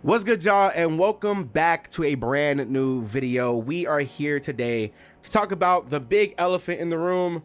What's good, y'all, and welcome back to a brand new video. We are here today to talk about the big elephant in the room.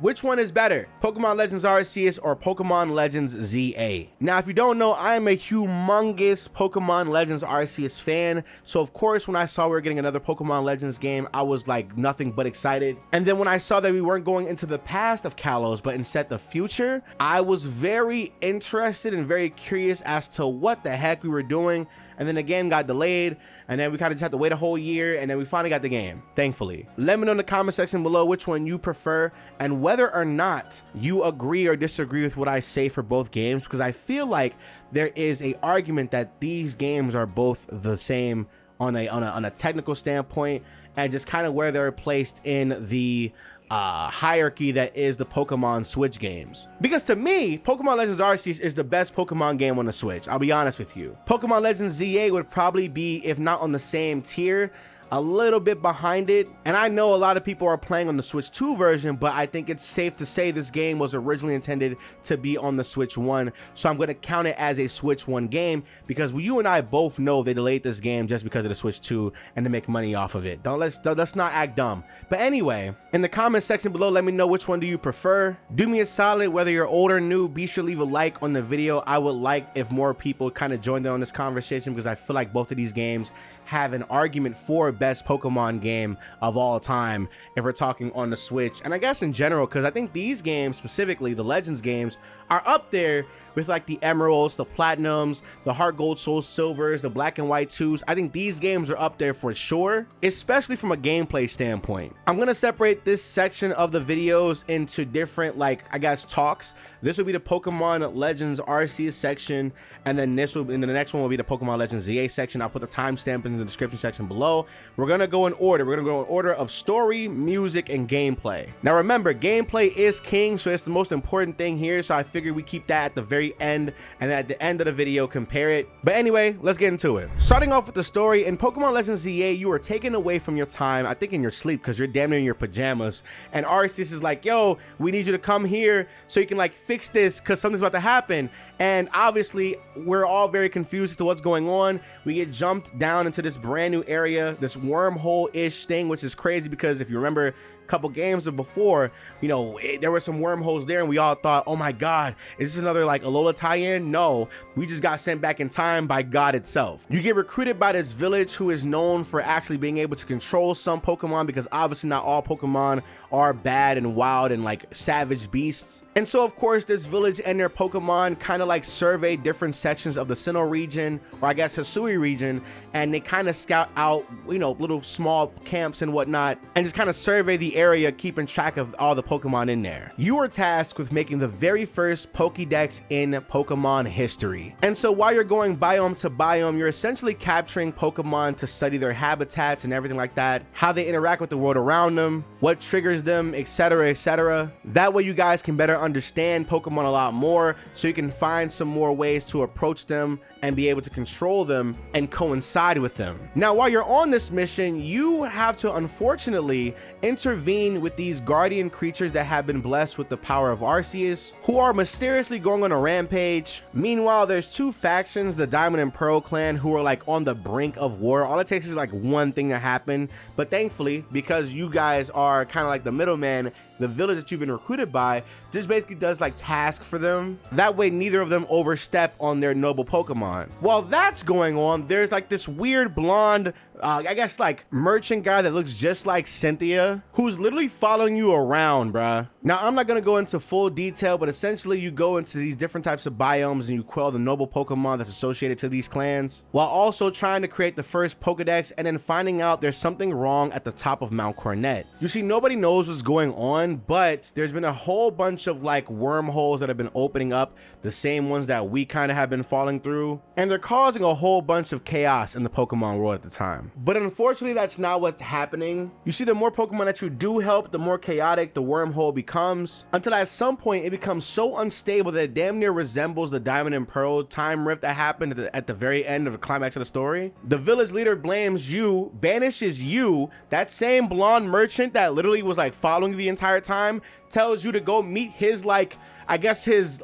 Which one is better, Pokemon Legends Arceus or Pokemon Legends ZA? Now, if you don't know, I am a humongous Pokemon Legends Arceus fan. So of course, when I saw we were getting another Pokemon Legends game, I was like nothing but excited. And then when I saw that we weren't going into the past of Kalos, but instead the future, I was very interested and very curious as to what the heck we were doing. And then the game got delayed, and then we kind of just had to wait a whole year, and then we finally got the game, thankfully. Let me know in the comment section below which one you prefer and whether or not you agree or disagree with what I say for both games, because I feel like there is a argument that these games are both the same on a technical standpoint, and just kind of where they're placed in the hierarchy that is the Pokemon Switch games. Because to me, Pokemon Legends Arceus is the best Pokemon game on the Switch. I'll be honest with you. Pokemon Legends ZA would probably be, if not on the same tier, a little bit behind it. And I know a lot of people are playing on the Switch 2 version, but I think it's safe to say this game was originally intended to be on the Switch 1. So I'm going to count it as a Switch 1 game, because you and I both know they delayed this game just because of the Switch 2 and to make money off of it. Let's not act dumb. But anyway, in the comment section below, let me know which one do you prefer. Do me a solid, whether you're old or new, be sure to leave a like on the video. I would like if more people kind of joined in on this conversation, because I feel like both of these games have an argument for best Pokemon game of all time if we're talking on the Switch, and I guess in general, because I think these games, specifically the Legends games, are up there with like the Emeralds, the Platinums, the Heart Gold, Soul Silvers, the Black and White 2s. I think these games are up there for sure, especially from a gameplay standpoint. I'm gonna separate this section of the videos into different, like, I guess, talks. This will be the Pokemon Legends Arceus section, and then the next one will be the Pokemon Legends ZA section. I'll put the timestamp in the description section below. We're gonna go in order. We're gonna go in order of story, music, and gameplay. Now remember, gameplay is king, so it's the most important thing here, so I figured we keep that at the very end, and then at the end of the video compare it. But anyway, let's get into it. Starting off with the story, in Pokemon Legends ZA, you are taken away from your time, I think in your sleep, because you're damn near in your pajamas, and Arceus is like, yo, we need you to come here so you can like fix this because something's about to happen. And obviously we're all very confused as to what's going on. We get jumped down into this brand new area, this wormhole-ish thing, which is crazy because if you remember couple games before, you know, there were some wormholes there, and we all thought, oh my god, is this another like Alola tie-in? No, we just got sent back in time by God itself. You get recruited by this village who is known for actually being able to control some Pokemon, because obviously not all Pokemon are bad and wild and like savage beasts. And so of course this village and their Pokemon kind of like survey different sections of the Sinnoh region, or I guess Hisui region, and they kind of scout out, you know, little small camps and whatnot, and just kind of survey the area, keeping track of all the Pokemon in there. You are tasked with making the very first Pokédex in Pokemon history. And so while you're going biome to biome, you're essentially capturing Pokemon to study their habitats and everything like that, how they interact with the world around them, what triggers them, etc, etc. That way you guys can better understand Pokemon a lot more, so you can find some more ways to approach them and be able to control them and coincide with them. Now, while you're on this mission, you have to unfortunately intervene with these guardian creatures that have been blessed with the power of Arceus, who are mysteriously going on a rampage. Meanwhile, there's two factions, the Diamond and Pearl clan, who are like on the brink of war. All it takes is like one thing to happen, but thankfully, because you guys are kind of like the middleman, the village that you've been recruited by just basically does like tasks for them. That way neither of them overstep on their noble Pokemon. While that's going on, there's like this weird blonde, I guess like merchant guy that looks just like Cynthia, who's literally following you around, bruh. Now, I'm not gonna go into full detail, but essentially you go into these different types of biomes and you quell the noble Pokemon that's associated to these clans, while also trying to create the first Pokedex, and then finding out there's something wrong at the top of Mount Coronet. You see, nobody knows what's going on, but there's been a whole bunch of like wormholes that have been opening up, the same ones that we kind of have been falling through, and they're causing a whole bunch of chaos in the Pokemon world at the time. But unfortunately, that's not what's happening. You see, the more Pokemon that you do help, the more chaotic the wormhole becomes, until at some point it becomes so unstable that it damn near resembles the Diamond and Pearl time rift that happened at the very end of the climax of the story. The village leader blames you, banishes you, that same blonde merchant that literally was like following you the entire time, tells you to go meet his, like, I guess his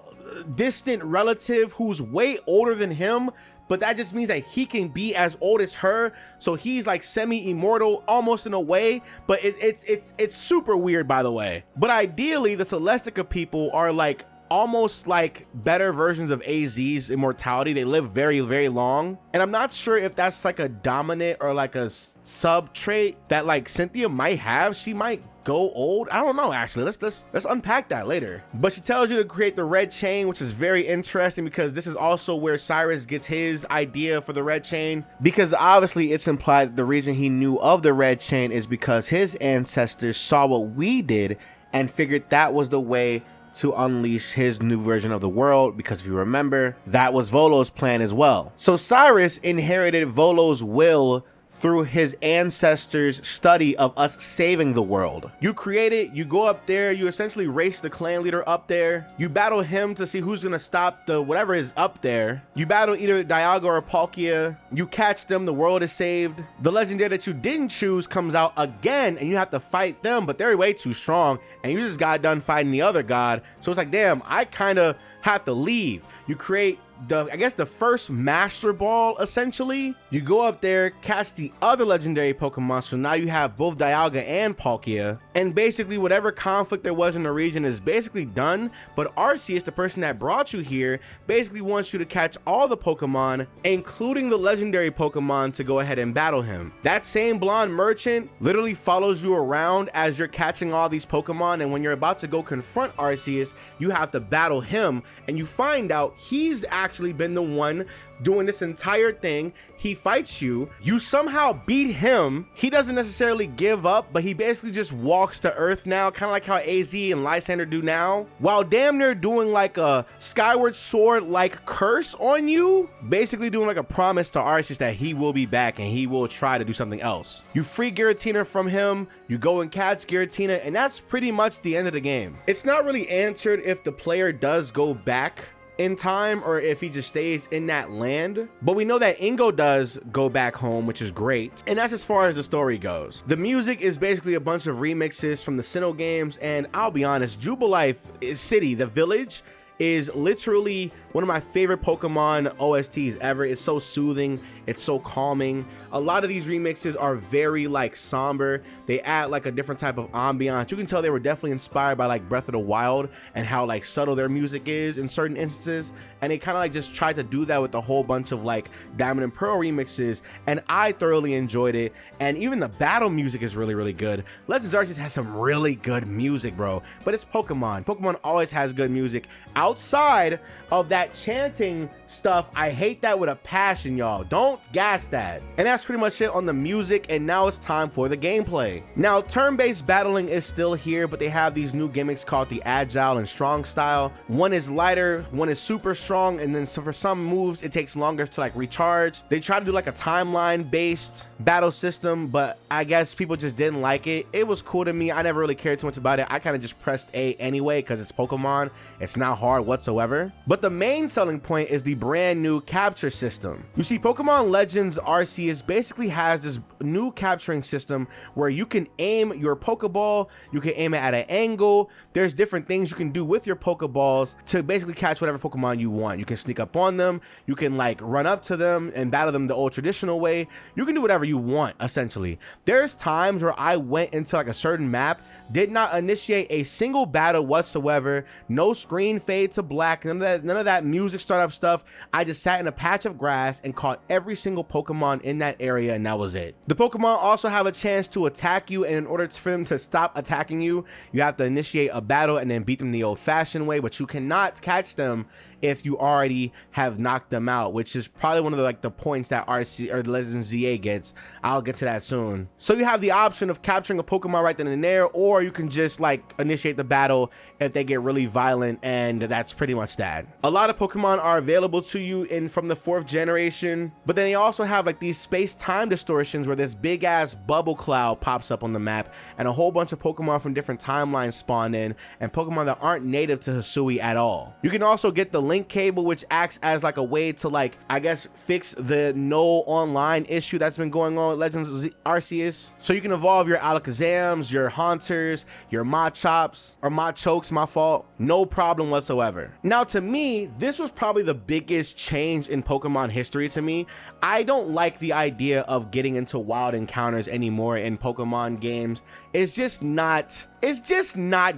distant relative who's way older than him, but that just means that he can be as old as her, so he's like semi-immortal almost in a way, but it's super weird, by the way. But ideally, the Celestica people are like almost like better versions of AZ's immortality. They live very, very long, and I'm not sure if that's like a dominant or like a sub trait that like Cynthia might have. She might go old. I don't know, actually. Let's unpack that later. But she tells you to create the red chain, which is very interesting because this is also where Cyrus gets his idea for the red chain, because obviously it's implied that the reason he knew of the red chain is because his ancestors saw what we did and figured that was the way to unleash his new version of the world, because if you remember, that was Volo's plan as well. So Cyrus inherited Volo's will through his ancestors' study of us saving the world. You create it, you go up there, you essentially race the clan leader up there, you battle him to see who's gonna stop the whatever is up there. You battle either Dialga or Palkia, you catch them, the world is saved. The legendary that you didn't choose comes out again and you have to fight them, but they're way too strong and you just got done fighting the other god. So it's like, damn, I kind of have to leave. You create I guess the first Master Ball, essentially. You go up there, catch the other legendary Pokemon, so now you have both Dialga and Palkia, and basically whatever conflict there was in the region is basically done, but Arceus, the person that brought you here, basically wants you to catch all the Pokemon, including the legendary Pokemon, to go ahead and battle him. That same blonde merchant literally follows you around as you're catching all these Pokemon, and when you're about to go confront Arceus, you have to battle him, and you find out he's actually been the one doing this entire thing. He fights you, you somehow beat him. He doesn't necessarily give up, but he basically just walks to Earth now, kind of like how AZ and Lysander do now, while damn near doing like a Skyward Sword like curse on you, basically doing like a promise to Arceus that he will be back and he will try to do something else. You free Giratina from him, you go and catch Giratina, and that's pretty much the end of the game. It's not really answered if the player does go back in time or if he just stays in that land, but we know that Ingo does go back home, which is great, and that's as far as the story goes. The music is basically a bunch of remixes from the Sinnoh games, and I'll be honest, Jubilife City, the village, is literally one of my favorite Pokemon OSTs ever. It's so soothing, it's so calming. A lot of these remixes are very like somber. They add like a different type of ambiance. You can tell they were definitely inspired by like Breath of the Wild and how like subtle their music is in certain instances, and they kind of like just tried to do that with a whole bunch of like Diamond and Pearl remixes, and I thoroughly enjoyed it. And even the battle music is really, really good. Legends Arceus has some really good music, bro, but it's Pokemon. Pokemon always has good music outside of that chanting stuff. I hate that with a passion, y'all. Don't gas that. And that's pretty much it on the music, and now it's time for the gameplay. Now, turn-based battling is still here, but they have these new gimmicks called the Agile and Strong style. One is lighter, one is super strong, and then so for some moves, it takes longer to like recharge. They try to do like a timeline-based battle system, but I guess people just didn't like it. It was cool to me. I never really cared too much about it. I kind of just pressed A anyway because it's Pokemon. It's not hard whatsoever. But the main selling point is the brand new capture system. You see, Pokemon Legends Arceus basically has this new capturing system where you can aim your Pokeball, you can aim it at an angle. There's different things you can do with your Pokeballs to basically catch whatever Pokemon you want. You can sneak up on them, you can like run up to them and battle them the old traditional way. You can do whatever you want, essentially. There's times where I went into like a certain map, did not initiate a single battle whatsoever, no screen fade to black, none of that music startup stuff. I just sat in a patch of grass and caught every single Pokemon in that area, and that was it. The Pokemon also have a chance to attack you, and in order for them to stop attacking you, you have to initiate a battle and then beat them the old-fashioned way, but you cannot catch them if you already have knocked them out, which is probably one of the points that RC or Legends ZA gets. I'll get to that soon. So you have the option of capturing a Pokemon right then and there, or you can just like initiate the battle if they get really violent, and that's pretty much that. A lot of Pokemon are available to you from the 4th generation, but then they also have like these space-time distortions where this big ass bubble cloud pops up on the map and a whole bunch of Pokemon from different timelines spawn in, and Pokemon that aren't native to Hisui at all. You can also get the link cable, which acts as like a way to like, I guess, fix the no online issue that's been going on with Legends Arceus. So you can evolve your Alakazams, your Haunters, your Machops, or Machokes, my fault, no problem whatsoever. Now to me, this was probably the biggest change in Pokemon history to me. I don't like the idea of getting into wild encounters anymore in Pokemon games. It's just not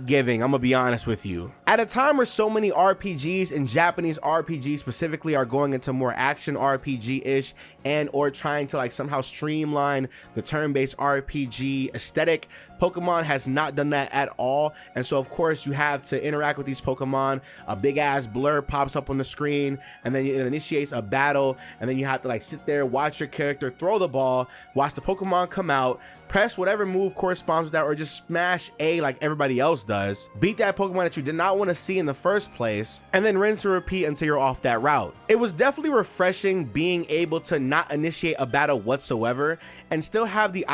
giving, I'm gonna be honest with you. At a time where so many RPGs and Japanese RPGs specifically are going into more action RPG-ish and or trying to like somehow streamline the turn-based RPG aesthetic, Pokemon has not done that at all. And so of course you have to interact with these Pokemon, a big ass blur pops up on the screen, and then it initiates a battle, and then you have to like sit there, watch your character throw the ball, watch the Pokemon come out, press whatever move corresponds with that, or just smash A like everybody else does, beat that Pokemon that you did not want to see in the first place, and then rinse and repeat until you're off that route. It was definitely refreshing being able to not initiate a battle whatsoever and still have the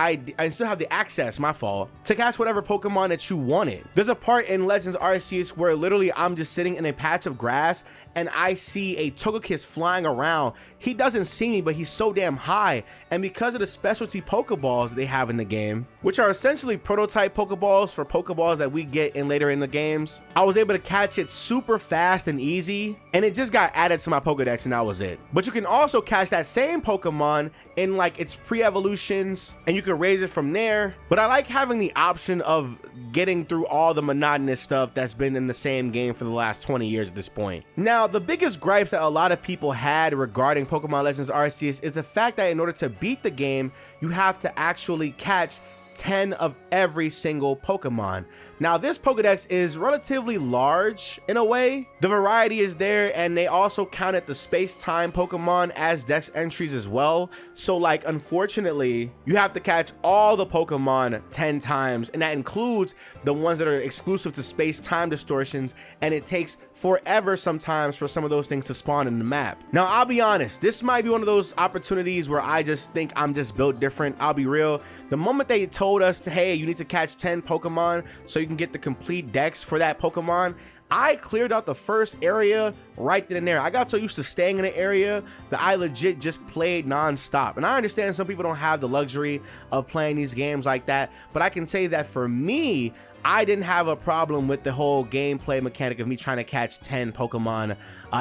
access, my fault, to catch whatever Pokemon that you wanted. There's a part in Legends Arceus where literally I'm just sitting in a patch of grass and I see a Togekiss flying around. He doesn't see me, but he's so damn high, and because of the specialty Pokeballs they have in the game, which are essentially prototype Pokeballs for Pokeballs that we get in later in the games, I was able to catch it super fast and easy, and it just got added to my Pokedex and that was it. But you can also catch that same Pokemon in like its pre-evolutions and you can raise it from there. But I like having the option of getting through all the monotonous stuff that's been in the same game for the last 20 years at this point. Now, the biggest gripes that a lot of people had regarding Pokemon Legends Arceus is the fact that in order to beat the game, you have to actually catch 10 of every single Pokemon. Now this Pokedex is relatively large in a way. The variety is there, and they also counted the space-time Pokemon as dex entries as well. So like, unfortunately, you have to catch all the Pokemon 10 times, and that includes the ones that are exclusive to space-time distortions, and it takes forever sometimes for some of those things to spawn in the map. Now I'll be honest, this might be one of those opportunities where I just think I'm just built different. I'll be real. The moment they told us, hey, you need to catch 10 Pokemon so you can get the complete dex for that Pokemon, I cleared out the first area right then and there. I got so used to staying in an area that I legit just played non-stop. And I understand some people don't have the luxury of playing these games like that, but I can say that for me, I didn't have a problem with the whole gameplay mechanic of me trying to catch 10 Pokemon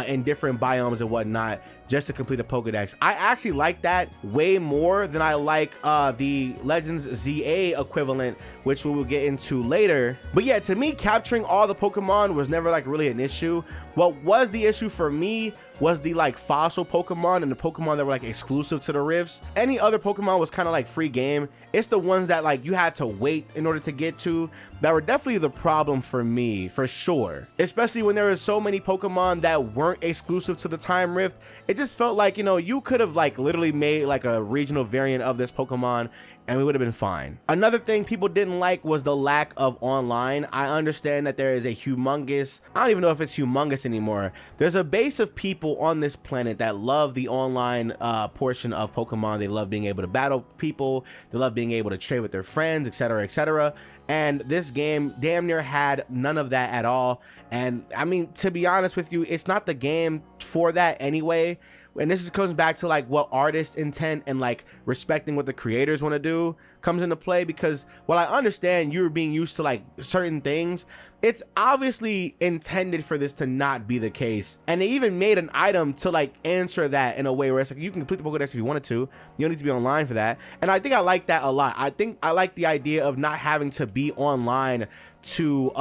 in different biomes and whatnot just to complete a Pokedex. I actually like that way more than I like the Legends ZA equivalent, which we will get into later. But yeah, to me, capturing all the Pokemon was never like really an issue. What was the issue for me was the like fossil Pokemon and the Pokemon that were like exclusive to the rifts. Any other Pokemon was kind of like free game. It's the ones that like you had to wait in order to get to that were definitely the problem for me, for sure. Especially when there were so many Pokemon that weren't exclusive to the time rift. It just felt like, you know, you could have like literally made like a regional variant of this Pokemon and we would have been fine. Another thing people didn't like was the lack of online. I understand that there is a humongous, I don't even know if it's humongous anymore. There's a base of people on this planet that love the online portion of Pokemon. They love being able to battle people. They love being able to trade with their friends, etc., etc. And this game damn near had none of that at all. And I mean, to be honest with you, it's not the game for that anyway. And this comes back to like what artist intent and like respecting what the creators want to do comes into play, because while I understand you're being used to like certain things, it's obviously intended for this to not be the case. And they even made an item to like answer that in a way where it's like you can complete the Pokedex if you wanted to. You don't need to be online for that. And I think I like that a lot. I think I like the idea of not having to be online to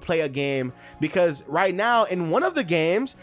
play a game, because right now in one of the games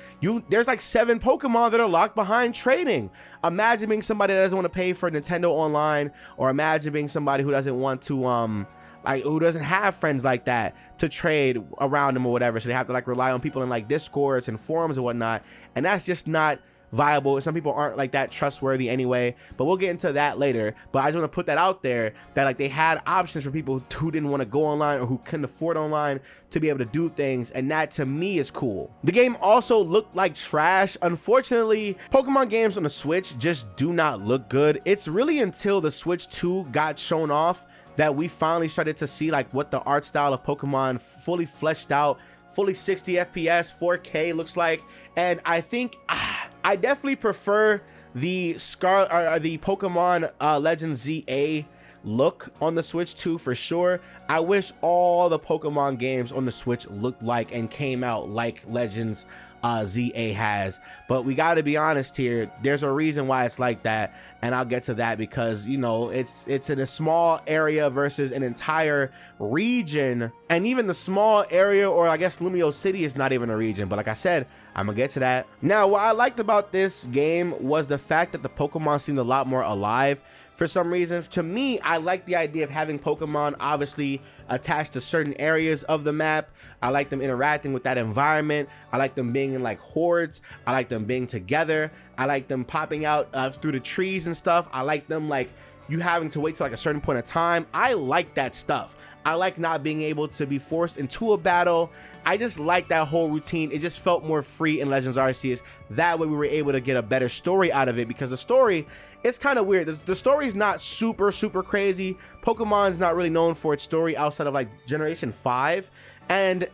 there's like 7 Pokemon that are locked behind trading. Imagine being somebody that doesn't want to pay for Nintendo Online, or imagine being somebody who doesn't want to like who doesn't have friends like that to trade around them or whatever, so they have to like rely on people in like Discords and forums and whatnot, and that's just not viable. Some people aren't like that trustworthy anyway, but we'll get into that later. But I just want to put that out there that like they had options for people who didn't want to go online or who couldn't afford online to be able to do things, and that to me is cool. The game also looked like trash. Unfortunately, Pokemon games on the Switch just do not look good. It's really until the Switch 2 got shown off that we finally started to see like what the art style of Pokemon fully fleshed out fully 60 FPS, 4K looks like. And I think I definitely prefer the the Pokemon Legends ZA look on the Switch 2 for sure. I wish all the Pokemon games on the Switch looked like and came out like Legends ZA has, but we got to be honest here, there's a reason why it's like that, and I'll get to that, because you know it's in a small area versus an entire region, and even the small area, or I guess Lumio City, is not even a region, but like I said, I'm gonna get to that. Now, what I liked about this game was the fact that the Pokemon seemed a lot more alive. For some reason, to me, I like the idea of having Pokemon obviously attached to certain areas of the map. I like them interacting with that environment. I like them being in like hordes. I like them being together. I like them popping out through the trees and stuff. I like them like you having to wait till like a certain point of time. I like that stuff. I like not being able to be forced into a battle. I just like that whole routine. It just felt more free in Legends Arceus. That way we were able to get a better story out of it, because the story, it's kind of weird. The story is not super crazy. Pokemon's not really known for its story outside of like Generation 5. And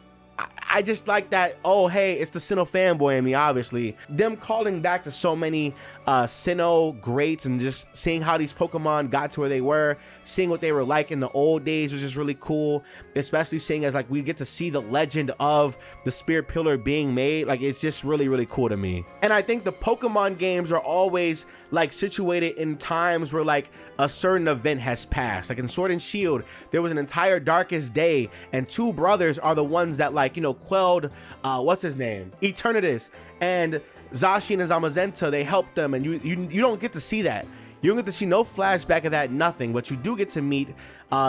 I just like that, oh hey, it's the Sinnoh fanboy in me, obviously. Them calling back to so many Sinnoh greats and just seeing how these Pokemon got to where they were, seeing what they were like in the old days was just really cool, especially seeing as like we get to see the legend of the Spirit Pillar being made. Like, it's just really cool to me. And I think the Pokemon games are always like situated in times where like a certain event has passed. Like in Sword and Shield, there was an entire Darkest Day, and two brothers are the ones that like, you know, quelled what's his name, Eternatus, and Zacian and Zamazenta. They helped them, and you don't get to see that. You don't get to see no flashback of that, nothing, but you do get to meet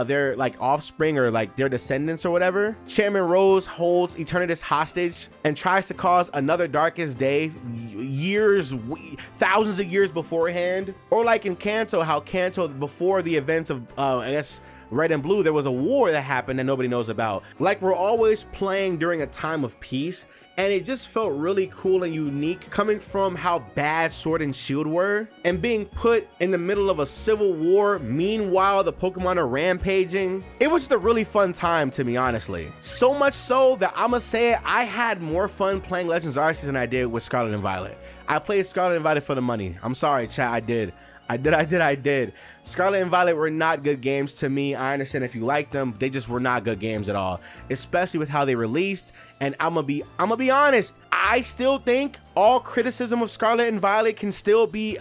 their like offspring or like their descendants or whatever. Chairman Rose holds Eternatus hostage and tries to cause another Darkest Day years, thousands of years beforehand. Or like in Kanto, how Kanto, before the events of I guess Red and Blue, there was a war that happened that nobody knows about. Like, we're always playing during a time of peace, and it just felt really cool and unique coming from how bad Sword and Shield were and being put in the middle of a civil war. Meanwhile, the Pokemon are rampaging. It was just a really fun time to me, honestly. So much so that I'ma say it, I had more fun playing Legends Arceus than I did with Scarlet and Violet. I played Scarlet and Violet for the money. I'm sorry, chat, I did. Scarlet and Violet were not good games to me. I understand if you like them, they just were not good games at all, especially with how they released. And I'm gonna be honest, I still think all criticism of Scarlet and Violet can still be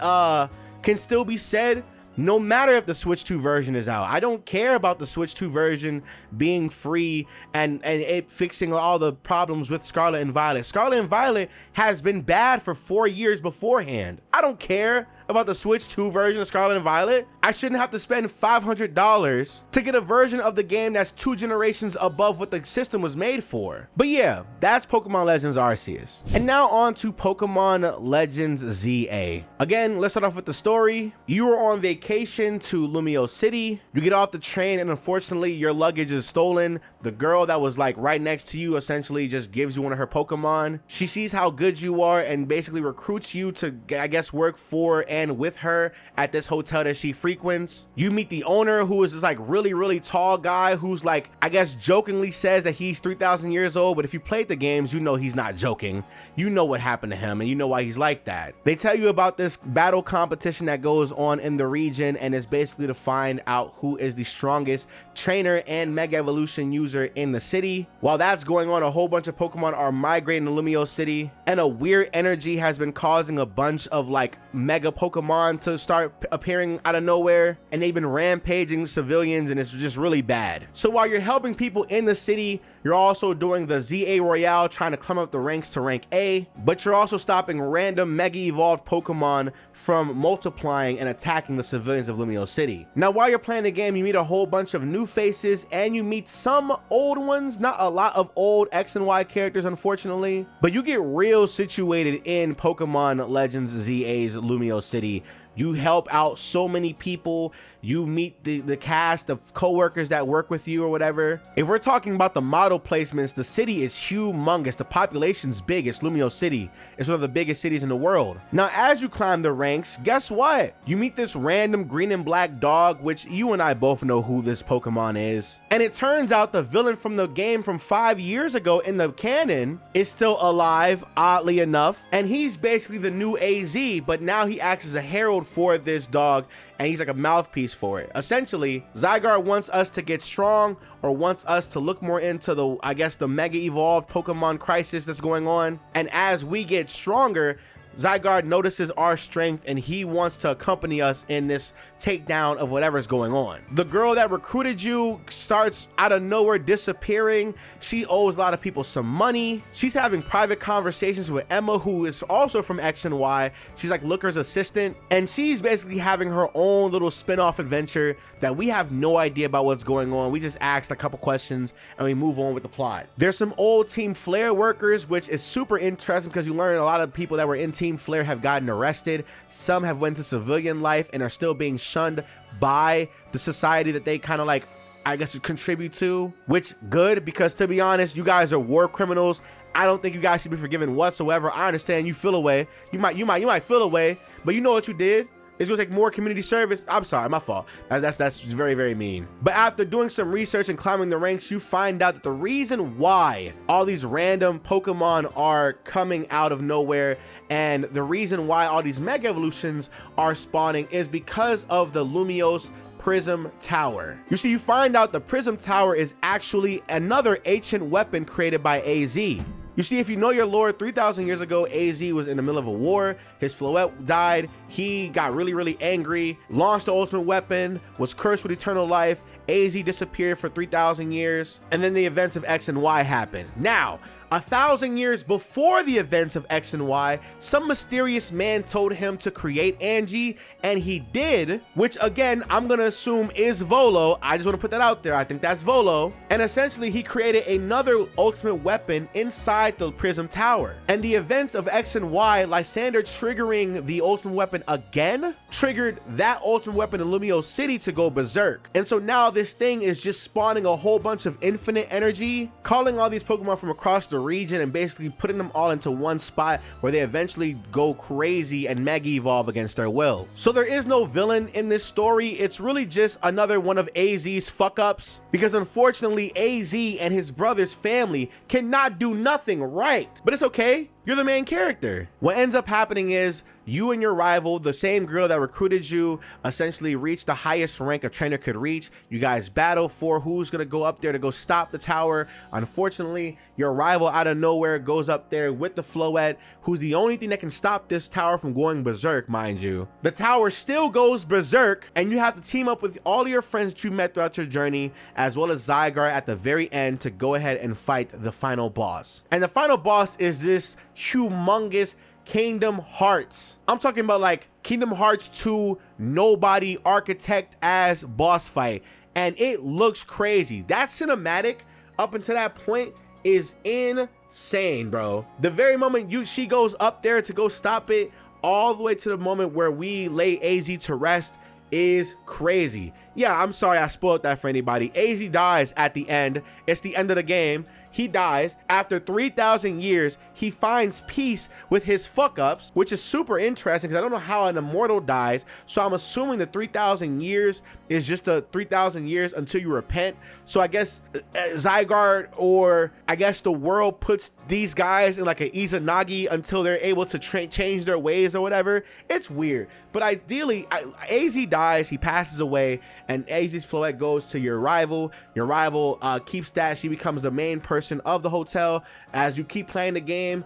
said, no matter if the Switch 2 version is out. I don't care about the Switch 2 version being free and it fixing all the problems with Scarlet and Violet. Scarlet and Violet has been bad for 4 years beforehand. I don't care about the Switch 2 version of Scarlet and Violet. I shouldn't have to spend $500 to get a version of the game that's 2 generations above what the system was made for. But yeah, that's Pokemon Legends Arceus. And now on to Pokemon Legends ZA. Again, let's start off with the story. You are on vacation to Lumio City. You get off the train and unfortunately your luggage is stolen. The girl that was like right next to you essentially just gives you one of her Pokemon. She sees how good you are and basically recruits you to, I guess, work for and with her at this hotel that she frequents. You meet the owner, who is this like really tall guy who's like, I guess jokingly says that he's 3,000 years old, but if you played the games, you know he's not joking. You know what happened to him and you know why he's like that. They tell you about this battle competition that goes on in the region, and it's basically to find out who is the strongest trainer and Mega Evolution user in the city. While that's going on, a whole bunch of Pokemon are migrating to Lumio City, and a weird energy has been causing a bunch of like Mega Pokemon to start appearing out of nowhere, and they've been rampaging civilians, and it's just really bad. So while you're helping people in the city, you're also doing the ZA Royale, trying to climb up the ranks to rank A, but you're also stopping random Mega Evolved Pokemon from multiplying and attacking the civilians of Lumio City. Now, while you're playing the game, you meet a whole bunch of new faces, and you meet some old ones, not a lot of old X and Y characters, unfortunately, but you get real situated in Pokemon Legends ZA's Lumio City. You help out so many people. You meet the cast of co-workers that work with you or whatever. If we're talking about the model placements, the city is humongous. The population's big. It's Lumio City. It's one of the biggest cities in the world. Now, as you climb the ranks, guess what? You meet this random green and black dog, which you and I both know who this Pokemon is. And it turns out the villain from the game from 5 years ago in the canon is still alive, oddly enough. And he's basically the new AZ, but now he acts as a herald for this dog, and he's like a mouthpiece for it. Essentially, Zygarde wants us to get strong, or wants us to look more into the, I guess, the mega evolved Pokemon crisis that's going on. And as we get stronger, Zygarde notices our strength and he wants to accompany us in this takedown of whatever's going on. The girl that recruited you starts out of nowhere disappearing. She owes a lot of people some money. She's having private conversations with Emma, who is also from X and Y. She's like Looker's assistant, and she's basically having her own little spin-off adventure that we have no idea about what's going on. We just asked a couple questions and we move on with the plot. There's some old Team Flare workers, which is super interesting because you learn a lot of people that were in Team Flare have gotten arrested. Some have went to civilian life and are still being shunned by the society that they kind of like, I guess, contribute to, which good, because to be honest, you guys are war criminals. I don't think you guys should be forgiven whatsoever. I understand you feel away. You might feel away, but you know what you did? It's gonna take more community service. I'm sorry, my fault. That's very, very mean. But after doing some research and climbing the ranks, you find out that the reason why all these random Pokemon are coming out of nowhere and the reason why all these Mega Evolutions are spawning is because of the Lumiose Prism Tower. You see, you find out the Prism Tower is actually another ancient weapon created by AZ. You see, if you know your lore, 3,000 years ago, AZ was in the middle of a war. His Floette died. He got really, really angry, launched the ultimate weapon, was cursed with eternal life. AZ disappeared for 3,000 years. And then the events of X and Y happened. Now, 1,000 years before the events of X and Y, some mysterious man told him to create Angie, and he did, which again, I'm gonna assume is Volo. I just wanna put that out there. I think that's Volo. And essentially, he created another ultimate weapon inside the Prism Tower. And the events of X and Y, Lysander triggering the ultimate weapon again, triggered that ultimate weapon in Lumio City to go berserk. And so now this thing is just spawning a whole bunch of infinite energy, calling all these Pokemon from across the region and basically putting them all into one spot where they eventually go crazy and mega evolve against their will. So there is no villain in this story. It's really just another one of AZ's fuck ups, because unfortunately AZ and his brother's family cannot do nothing right. But it's okay. You're the main character. What ends up happening is you and your rival, the same girl that recruited you, essentially reach the highest rank a trainer could reach. You guys battle for who's gonna go up there to go stop the tower. Unfortunately, your rival out of nowhere goes up there with the Floette, who's the only thing that can stop this tower from going berserk, mind you. The tower still goes berserk, and you have to team up with all of your friends that you met throughout your journey, as well as Zygarde at the very end to go ahead and fight the final boss. And the final boss is this humongous Kingdom Hearts. I'm talking about like Kingdom Hearts 2 nobody architect as boss fight, and it looks crazy. That cinematic up until that point is insane, bro. The very moment she goes up there to go stop it, all the way to the moment where we lay AZ to rest, is crazy. Yeah, I'm sorry I spoiled that for anybody. AZ dies at the end. It's the end of the game. He dies. After 3,000 years, he finds peace with his fuck-ups, which is super interesting because I don't know how an immortal dies. So I'm assuming the 3,000 years is just the 3,000 years until you repent. So I guess Zygarde, or I guess the world, puts these guys in like an Izanagi until they're able to change their ways or whatever. It's weird. But ideally, AZ dies, he passes away, and AZ's Floette goes to your rival. Your rival keeps that. She becomes the main person of the hotel. As you keep playing the game,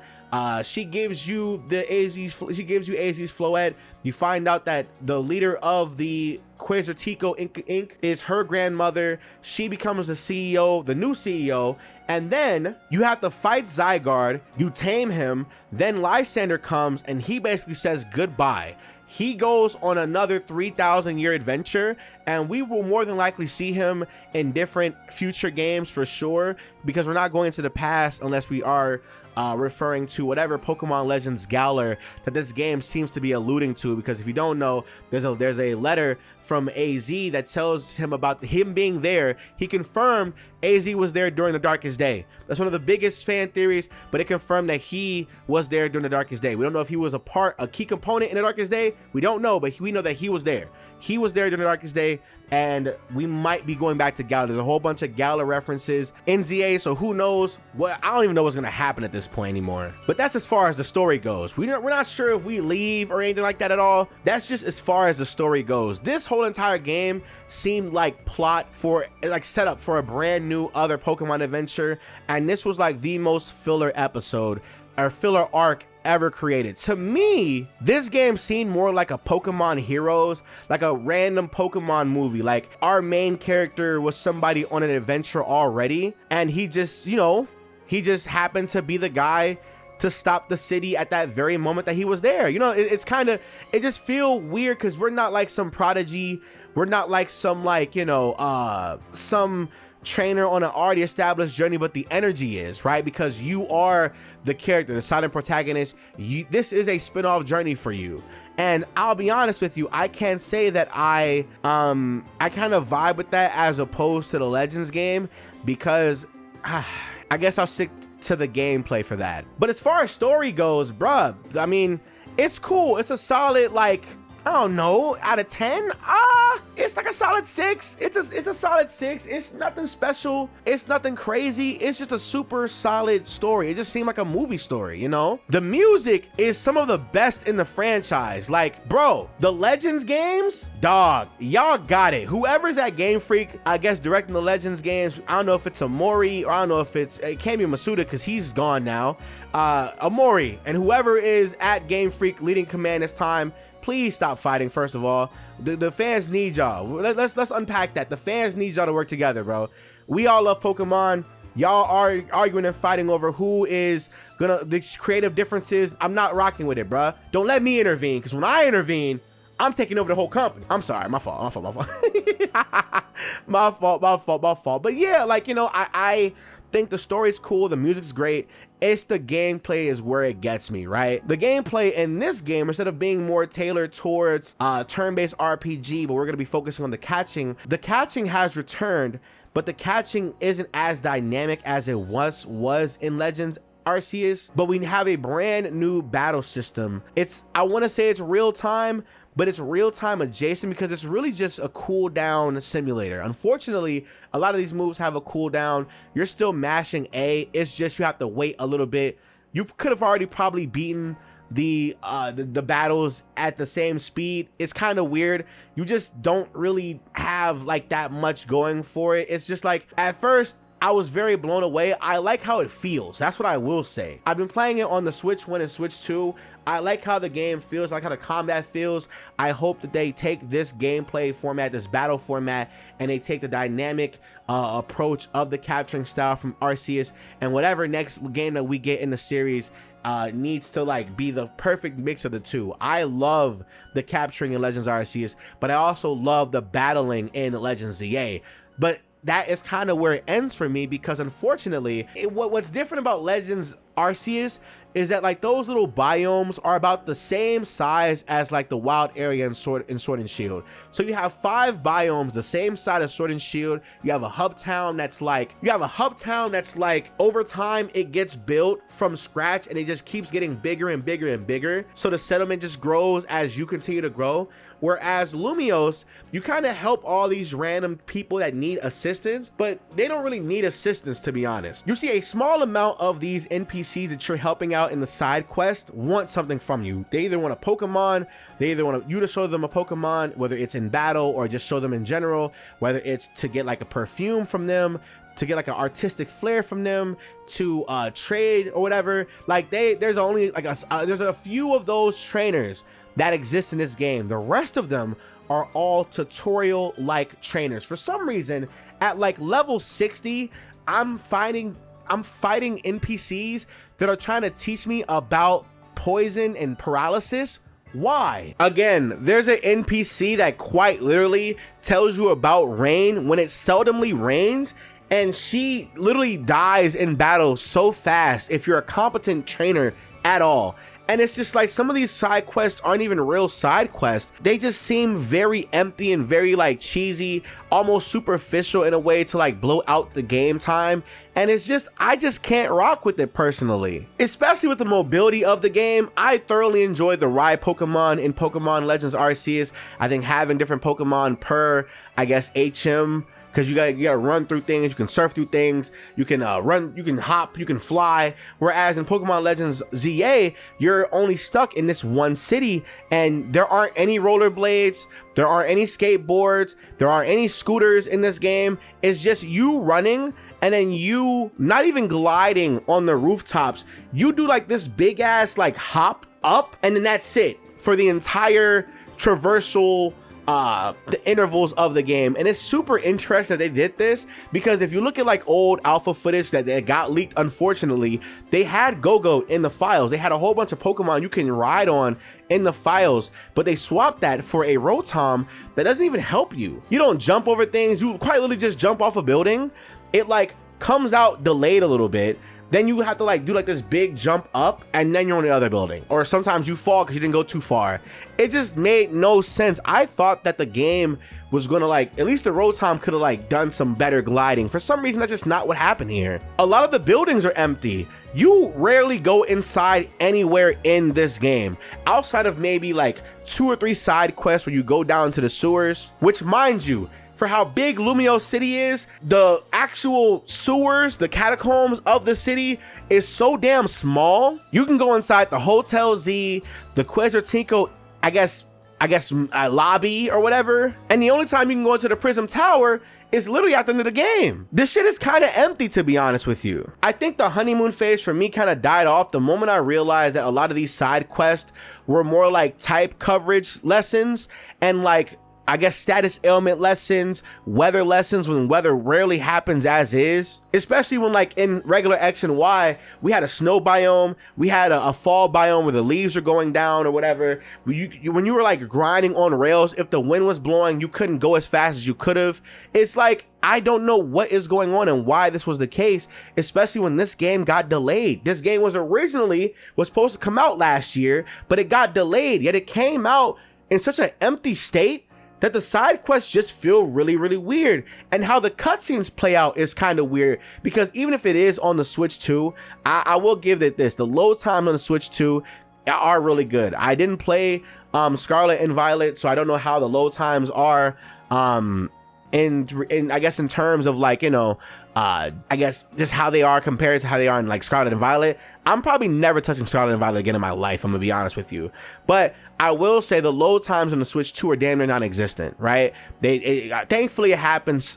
she gives you AZ's Floette. You find out that the leader of the Quasartico Inc. is her grandmother. She becomes the CEO, the new CEO, and then you have to fight Zygarde. You tame him. Then Lysander comes and he basically says goodbye. He goes on another 3,000 year adventure, and we will more than likely see him in different future games for sure, because we're not going to the past unless we are referring to whatever Pokemon Legends Galar that this game seems to be alluding to, because if you don't know, there's a letter from AZ that tells him about him being there. He confirmed AZ was there during the darkest day. That's one of the biggest fan theories, but it confirmed that he was there during the darkest day. We don't know if he was a key component in the darkest day. We don't know, but we know that he was there. He was there during the darkest day, and we might be going back to Galar. There's a whole bunch of Galar references in ZA, so who knows what? I don't even know what's gonna happen at this point anymore. But that's as far as the story goes. We're not sure if we leave or anything like that at all. That's just as far as the story goes. This whole entire game seemed like plot for, like, set up for a brand new other Pokemon adventure, and this was like the most filler episode or filler arc ever created. To me, this game seemed more like a Pokemon Heroes, like a random Pokemon movie. Like, our main character was somebody on an adventure already, and he just, you know, he just happened to be the guy to stop the city at that very moment that he was there. You know, it's kind of, it just feel weird because we're not like some prodigy. We're not like some, like, you know, some trainer on an already established journey, but the energy is right, because you are the character, the silent protagonist. This is a spin-off journey for you, and I'll be honest with you, I can't say that I kind of vibe with that as opposed to the Legends game, because I guess I'll stick to the gameplay for that. But as far as story goes, bruh, I mean, it's cool. It's a solid, like, I don't know, out of 10, it's like a solid 6. It's a solid 6. It's nothing special. It's nothing crazy. It's just a super solid story. It just seemed like a movie story, you know? The music is some of the best in the franchise. Like, bro, the Legends games, dog, y'all got it. Whoever's at Game Freak, I guess, directing the Legends games, I don't know if it's Amori, or I don't know if it can't be Masuda because he's gone now. Amori and whoever is at Game Freak leading command this time, please stop fighting. First of all, the fans need y'all. Let's unpack that. The fans need y'all to work together, bro. We all love Pokemon. Y'all are arguing and fighting over who is gonna, the creative differences. I'm not rocking with it, bro. Don't let me intervene, because when I intervene, I'm taking over the whole company. I'm sorry, my fault. my fault. But yeah, like, you know, I think the story's cool, the music's great. It's the gameplay is where it gets me, right? The gameplay in this game, instead of being more tailored towards turn-based RPG, but we're gonna be focusing on the catching has returned, but the catching isn't as dynamic as it was in Legends Arceus, but we have a brand new battle system. I wanna say it's real time, but it's real-time adjacent, because it's really just a cooldown simulator. Unfortunately, a lot of these moves have a cooldown. You're still mashing A. It's just you have to wait a little bit. You could have already probably beaten the battles at the same speed. It's kind of weird. You just don't really have like that much going for it. It's just like, at first, I was very blown away. I like how it feels. That's what I will say. I've been playing it on the Switch 1 and Switch 2. I like how the game feels, I like how the combat feels. I hope that they take this gameplay format, this battle format, and they take the dynamic approach of the capturing style from Arceus, and whatever next game that we get in the series needs to like be the perfect mix of the two. I love the capturing in Legends Arceus, but I also love the battling in Legends ZA. But that is kind of where it ends for me, because unfortunately, what's different about Legends Arceus is that like those little biomes are about the same size as like the wild area in Sword and Shield. So you have 5 biomes the same size as Sword and Shield. You have a hub town that's like, over time it gets built from scratch, and it just keeps getting bigger and bigger and bigger. So the settlement just grows as you continue to grow. Whereas Lumiose, you kind of help all these random people that need assistance, but they don't really need assistance, to be honest. You see a small amount of these NPCs that you're helping out in the side quest want something from you. They either want a Pokemon, they either want you to show them a Pokemon, whether it's in battle or just show them in general, whether it's to get like a perfume from them, to get like an artistic flair from them, to trade or whatever. Like there's only like there's a few of those trainers that exist in this game. The rest of them are all tutorial like trainers. For some reason, at like level 60, I'm fighting NPCs that are trying to teach me about poison and paralysis. Why? Again, there's an NPC that quite literally tells you about rain when it seldomly rains, and she literally dies in battle so fast if you're a competent trainer at all. And it's just like some of these side quests aren't even real side quests. They just seem very empty and very like cheesy, almost superficial in a way to like blow out the game time. And it's just, I just can't rock with it personally. Especially with the mobility of the game. I thoroughly enjoy the ride Pokemon in Pokemon Legends Arceus. I think having different Pokemon per, I guess, HM, because you gotta run through things, you can surf through things, you can run, you can hop, you can fly. Whereas in Pokemon Legends ZA, you're only stuck in this one city, and there aren't any rollerblades, there aren't any skateboards, there aren't any scooters in this game. It's just you running, and then you not even gliding on the rooftops. You do like this big ass like hop up, and then that's it for the entire traversal, the intervals of the game. And it's super interesting that they did this, because if you look at like old alpha footage that got leaked, unfortunately, they had Go-Go in the files. They had a whole bunch of Pokemon you can ride on in the files, but they swapped that for a Rotom that doesn't even help you. You don't jump over things, you quite literally just jump off a building. It like comes out delayed a little bit, then you have to like do like this big jump up, and then you're on the other building. Or sometimes you fall because you didn't go too far. It just made no sense. I thought that the game was gonna like, at least the Rotom could have like done some better gliding. For some reason, that's just not what happened here. A lot of the buildings are empty. You rarely go inside anywhere in this game, outside of maybe like 2 or 3 side quests where you go down to the sewers, which, mind you, for how big Lumio City is, the actual sewers, the catacombs of the city is so damn small. You can go inside the Hotel Z, the Quetzalcoatl, I guess lobby or whatever. And the only time you can go into the Prism Tower is literally at the end of the game. This shit is kind of empty, to be honest with you. I think the honeymoon phase for me kind of died off the moment I realized that a lot of these side quests were more like type coverage lessons and like, I guess, status ailment lessons, weather lessons, when weather rarely happens as is. Especially when like in regular X and Y, we had a snow biome, we had a fall biome where the leaves are going down or whatever. When you were like grinding on rails, if the wind was blowing, you couldn't go as fast as you could have. It's like, I don't know what is going on and why this was the case, especially when this game got delayed. This game was supposed to come out last year, but it got delayed, yet it came out in such an empty state that the side quests just feel really, really weird. And how the cutscenes play out is kind of weird, because even if it is on the Switch 2, I will give it this. The load times on the Switch 2 are really good. I didn't play Scarlet and Violet, so I don't know how the load times are in I guess in terms of like, you know, I guess just how they are compared to how they are in like Scarlet and Violet. I'm probably never touching Scarlet and Violet again in my life, I'm gonna be honest with you. But I will say the load times on the Switch 2 are damn near non-existent, right? Thankfully it happens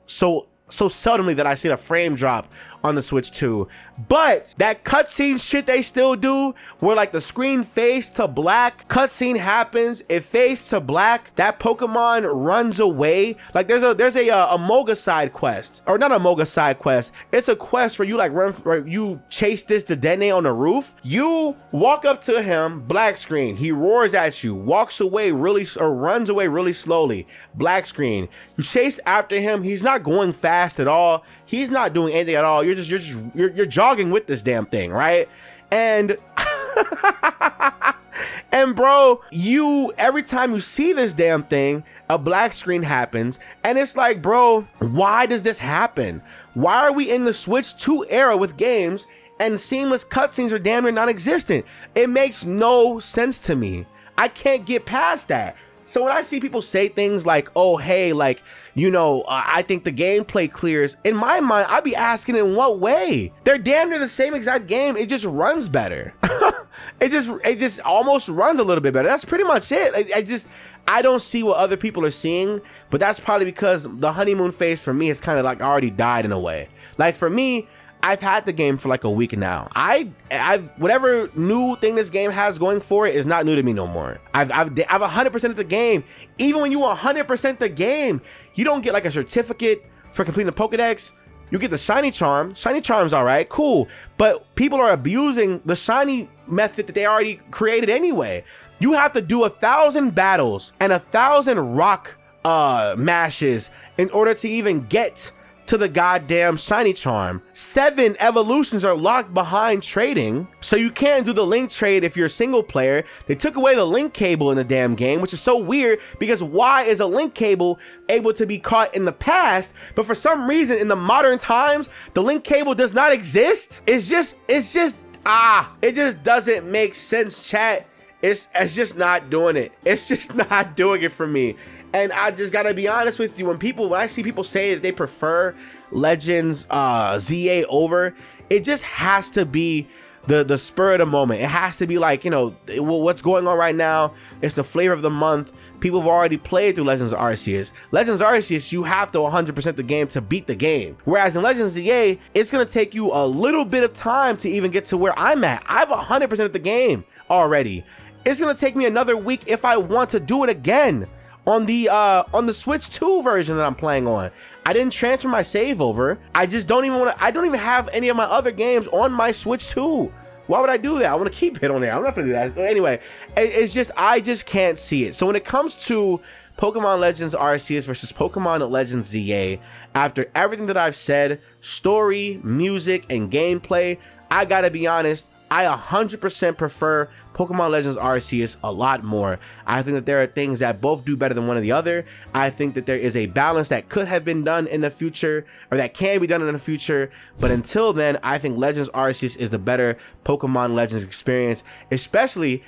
so seldomly that I see a frame drop on the Switch 2. But that cutscene shit they still do, where like the screen fades to black, cutscene happens, it fades to black, that Pokemon runs away. Like there's a Moga side quest, or not a Moga side quest, it's a quest where you like where you chase this Dedenne on the roof. You walk up to him, black screen, he roars at you, walks away runs away really slowly, black screen. You chase after him, he's not going fast at all, he's not doing anything at all. You're jogging with this damn thing, right? And and bro, every time you see this damn thing, a black screen happens, and it's like, bro, why does this happen? Why are we in the Switch 2 era with games and seamless cutscenes are damn near non-existent? It makes no sense to me. I can't get past that. So when I see people say things like, oh, hey, like, you know, I think the gameplay clears, in my mind, I'd be asking, in what way? They're damn near the same exact game. It just runs better. It just almost runs a little bit better. That's pretty much it. I don't see what other people are seeing, but that's probably because the honeymoon phase for me has kind of like already died in a way. Like for me, I've had the game for like a week now. I've whatever new thing this game has going for it is not new to me no more. I've 100% of the game. Even when you 100% the game, you don't get like a certificate for completing the Pokedex. You get the shiny charm. Shiny charm's all right, cool. But people are abusing the shiny method that they already created anyway. You have to do 1,000 battles and 1,000 rock mashes in order to even get to the goddamn shiny charm. 7 evolutions are locked behind trading, so you can't do the link trade if you're a single player. They took away the link cable in the damn game, which is so weird because why is a link cable able to be caught in the past, but for some reason in the modern times, the link cable does not exist? It just doesn't make sense, chat. It's just not doing it. It's just not doing it for me. And I just gotta be honest with you, when I see people say that they prefer Legends ZA over, it just has to be the spur of the moment. It has to be like, you know, what's going on right now. It's the flavor of the month. People have already played through Legends Arceus. Legends Arceus, you have to 100% the game to beat the game. Whereas in Legends ZA, it's gonna take you a little bit of time to even get to where I'm at. I've 100% the game already. It's gonna take me another week if I want to do it again on the Switch 2 version that I'm playing on. I didn't transfer my save over. I just don't even want to. I don't even have any of my other games on my Switch 2. Why would I do that? I want to keep it on there. I'm not gonna do that. But anyway, it's just I just can't see it. So when it comes to Pokemon Legends Arceus versus Pokemon Legends ZA, after everything that I've said, story, music, and gameplay, I gotta be honest, I 100% prefer Pokemon Legends Arceus a lot more. I think that there are things that both do better than one or the other. I think that there is a balance that could have been done in the future, or that can be done in the future. But until then, I think Legends Arceus is the better Pokemon Legends experience, especially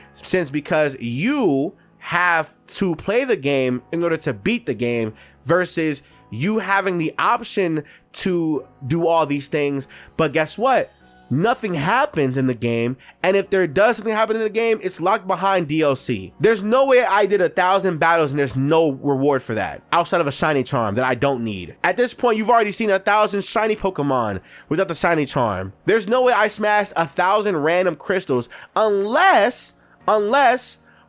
because you have to play the game in order to beat the game versus you having the option to do all these things. But guess what? Nothing happens in the game, and if there does something happen in the game, it's locked behind DLC. There's no way I did 1,000 battles and there's no reward for that outside of a shiny charm that I don't need. At this point, you've already seen 1,000 shiny Pokemon without the shiny charm. There's no way I smashed 1,000 random crystals unless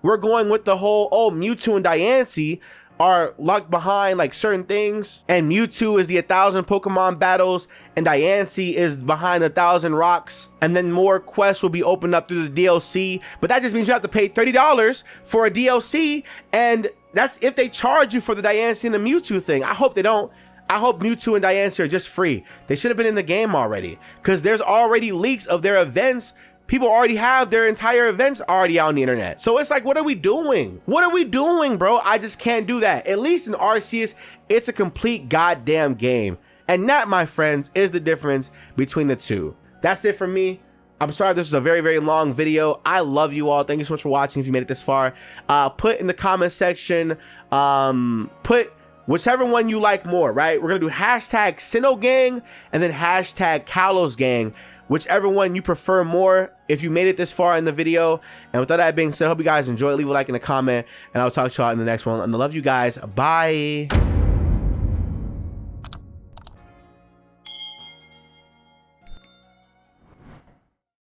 we're going with the whole, oh, Mewtwo and Diancie are locked behind like certain things, and Mewtwo is the 1,000 Pokemon battles and Diancie is behind 1,000 rocks, and then more quests will be opened up through the DLC. But that just means you have to pay $30 for a DLC, and that's if they charge you for the Diancie and the Mewtwo thing. I hope they don't. I hope Mewtwo and Diancie are just free. They should have been in the game already, because there's already leaks of their events. People already have their entire events already out on the internet. So it's like, what are we doing? What are we doing, bro? I just can't do that. At least in Arceus, it's a complete goddamn game. And that, my friends, is the difference between the two. That's it for me. I'm sorry this is a very, very long video. I love you all. Thank you so much for watching. If you made it this far, put in the comment section, put whichever one you like more, right? We're gonna do hashtag Sinnoh Gang and then hashtag Kalos Gang. Whichever one you prefer more, if you made it this far in the video. And with all that being said, I hope you guys enjoy. Leave a like in the comment, and I'll talk to y'all in the next one. And I love you guys. Bye.